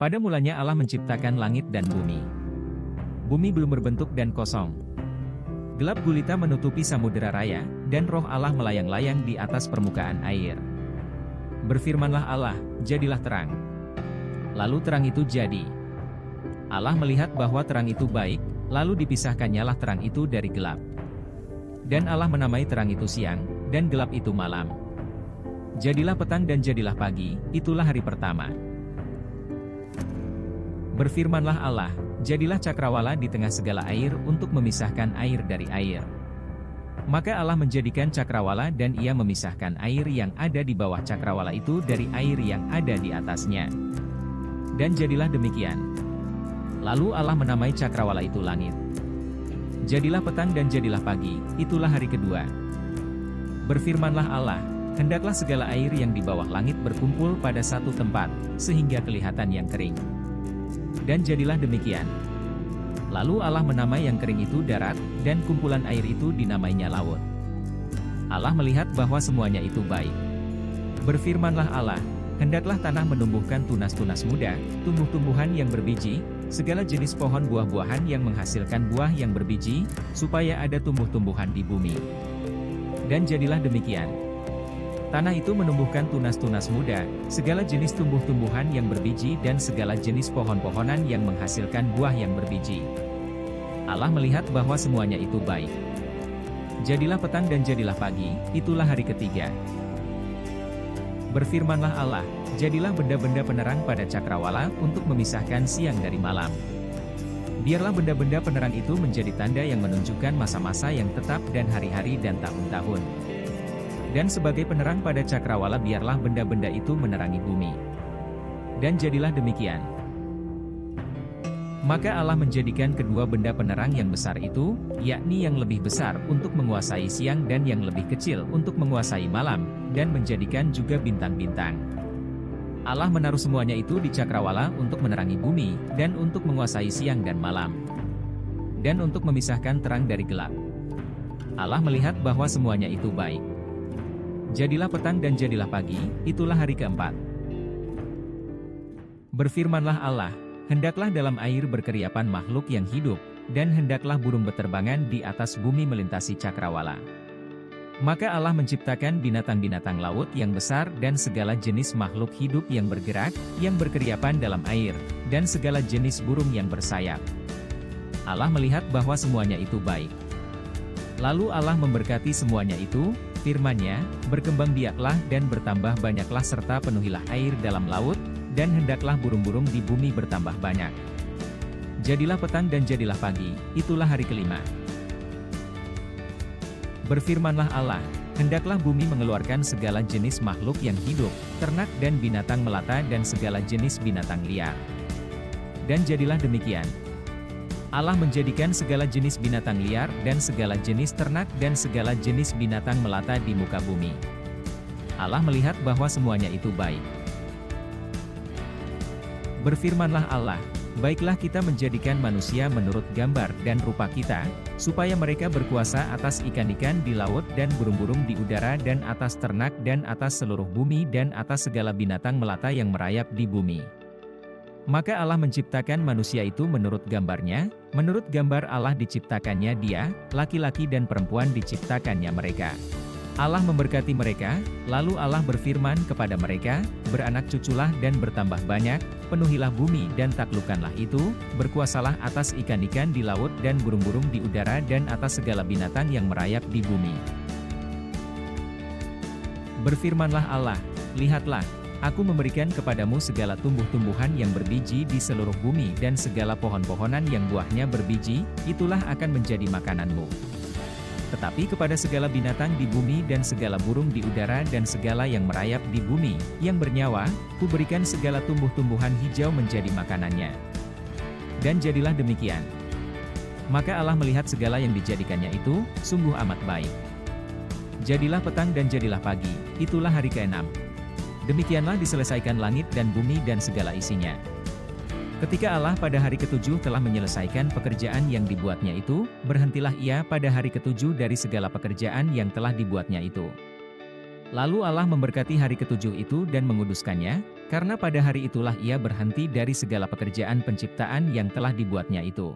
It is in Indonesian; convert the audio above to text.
Pada mulanya Allah menciptakan langit dan bumi. Bumi belum berbentuk dan kosong. Gelap gulita menutupi samudera raya, dan roh Allah melayang-layang di atas permukaan air. Berfirmanlah Allah, jadilah terang. Lalu terang itu jadi. Allah melihat bahwa terang itu baik, lalu dipisahkannyalah terang itu dari gelap. Dan Allah menamai terang itu siang, dan gelap itu malam. Jadilah petang dan jadilah pagi, itulah hari pertama. Berfirmanlah Allah, jadilah cakrawala di tengah segala air untuk memisahkan air dari air. Maka Allah menjadikan cakrawala dan ia memisahkan air yang ada di bawah cakrawala itu dari air yang ada di atasnya. Dan jadilah demikian. Lalu Allah menamai cakrawala itu langit. Jadilah petang dan jadilah pagi, itulah hari kedua. Berfirmanlah Allah, hendaklah segala air yang di bawah langit berkumpul pada satu tempat, sehingga kelihatan yang kering. Dan jadilah demikian. Lalu Allah menamai yang kering itu darat, dan kumpulan air itu dinamainya laut. Allah melihat bahwa semuanya itu baik. Berfirmanlah Allah, hendaklah tanah menumbuhkan tunas-tunas muda, tumbuh-tumbuhan yang berbiji, segala jenis pohon buah-buahan yang menghasilkan buah yang berbiji, supaya ada tumbuh-tumbuhan di bumi. Dan jadilah demikian. Tanah itu menumbuhkan tunas-tunas muda, segala jenis tumbuh-tumbuhan yang berbiji dan segala jenis pohon-pohonan yang menghasilkan buah yang berbiji. Allah melihat bahwa semuanya itu baik. Jadilah petang dan jadilah pagi, itulah hari ketiga. Berfirmanlah Allah, jadilah benda-benda penerang pada cakrawala untuk memisahkan siang dari malam. Biarlah benda-benda penerang itu menjadi tanda yang menunjukkan masa-masa yang tetap dan hari-hari dan tahun-tahun. Dan sebagai penerang pada cakrawala biarlah benda-benda itu menerangi bumi. Dan jadilah demikian. Maka Allah menjadikan kedua benda penerang yang besar itu, yakni yang lebih besar untuk menguasai siang dan yang lebih kecil untuk menguasai malam, dan menjadikan juga bintang-bintang. Allah menaruh semuanya itu di cakrawala untuk menerangi bumi, dan untuk menguasai siang dan malam. Dan untuk memisahkan terang dari gelap. Allah melihat bahwa semuanya itu baik. Jadilah petang dan jadilah pagi, itulah hari keempat. Berfirmanlah Allah, hendaklah dalam air berkeriapan makhluk yang hidup, dan hendaklah burung beterbangan di atas bumi melintasi cakrawala. Maka Allah menciptakan binatang-binatang laut yang besar dan segala jenis makhluk hidup yang bergerak, yang berkeriapan dalam air, dan segala jenis burung yang bersayap. Allah melihat bahwa semuanya itu baik. Lalu Allah memberkati semuanya itu, firman-Nya, berkembang biaklah dan bertambah banyaklah serta penuhilah air dalam laut, dan hendaklah burung-burung di bumi bertambah banyak. Jadilah petang dan jadilah pagi, itulah hari kelima. Berfirmanlah Allah, hendaklah bumi mengeluarkan segala jenis makhluk yang hidup, ternak dan binatang melata dan segala jenis binatang liar. Dan jadilah demikian. Allah menjadikan segala jenis binatang liar dan segala jenis ternak dan segala jenis binatang melata di muka bumi. Allah melihat bahwa semuanya itu baik. Berfirmanlah Allah, baiklah kita menjadikan manusia menurut gambar dan rupa kita, supaya mereka berkuasa atas ikan-ikan di laut dan burung-burung di udara dan atas ternak dan atas seluruh bumi dan atas segala binatang melata yang merayap di bumi. Maka Allah menciptakan manusia itu menurut gambarnya, menurut gambar Allah diciptakannya dia, laki-laki dan perempuan diciptakannya mereka. Allah memberkati mereka, lalu Allah berfirman kepada mereka, beranak cuculah dan bertambah banyak, penuhilah bumi dan taklukkanlah itu, berkuasalah atas ikan-ikan di laut dan burung-burung di udara dan atas segala binatang yang merayap di bumi. Berfirmanlah Allah, lihatlah, Aku memberikan kepadamu segala tumbuh-tumbuhan yang berbiji di seluruh bumi dan segala pohon-pohonan yang buahnya berbiji, itulah akan menjadi makananmu. Tetapi kepada segala binatang di bumi dan segala burung di udara dan segala yang merayap di bumi, yang bernyawa, kuberikan segala tumbuh-tumbuhan hijau menjadi makanannya. Dan jadilah demikian. Maka Allah melihat segala yang dijadikannya itu, sungguh amat baik. Jadilah petang dan jadilah pagi, itulah hari ke-6. Demikianlah diselesaikan langit dan bumi dan segala isinya. Ketika Allah pada hari ke-7 telah menyelesaikan pekerjaan yang dibuatnya itu, berhentilah ia pada hari ke-7 dari segala pekerjaan yang telah dibuatnya itu. Lalu Allah memberkati hari ke-7 itu dan menguduskannya, Karena pada hari itulah ia berhenti dari segala pekerjaan penciptaan yang telah dibuatnya itu.